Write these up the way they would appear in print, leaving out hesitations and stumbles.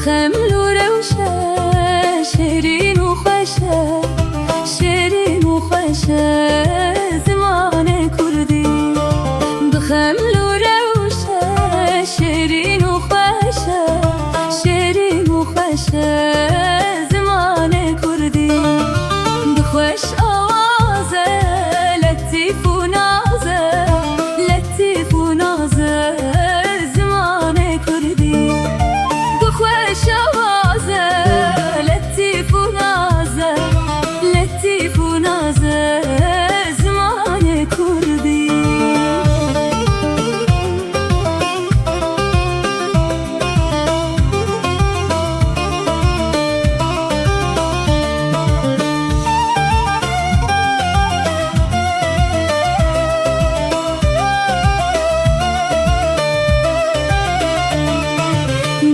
بخمل و روشه شیرین و خوشه، شیرین و خوشه زمان کردی. بخمل و روشه شیرین و خوشه، شیرین و خوشه زمان کردی. بخوش آوازه لطیف و نازه، لطیف و نازه زمان کردی. بخوش آوازه لطیف و نازه، لطیف و نازه زمان کردی.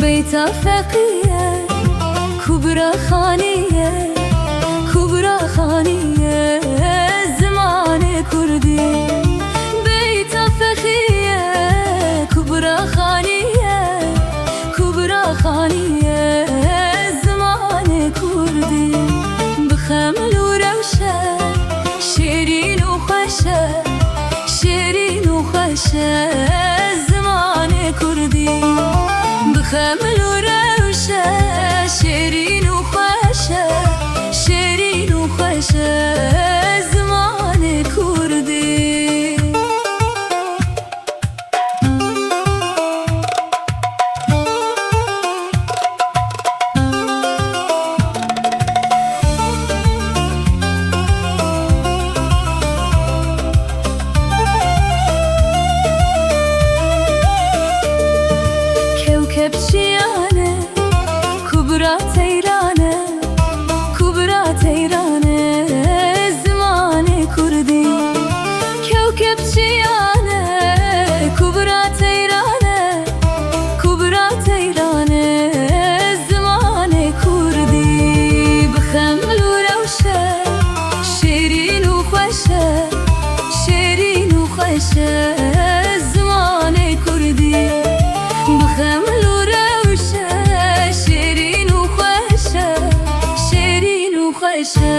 بيت فقيه كبرى خانيه، كبرى خانيه زمان كردي. بيت فقيه كبرى خانيه، كبرى خانيه زمان كردي. بخمل وروشه شيرين وخشه، شيرين وخشه زمان كردي. بخمل و روشه شیرین و خوشه، شیرین و خوشه زمان کردی. كبشيانه كبرى تيرانه، كبرى تيرانه زمان كردي. كوكب شيانه كبرى تيرانه، كبرى تيرانه زمان كردي. بخمل وروشه شيرين وخوشه، شيرين وخوشه زمان كردي. بخمل شیرین و خوشه، شیرین و خوشه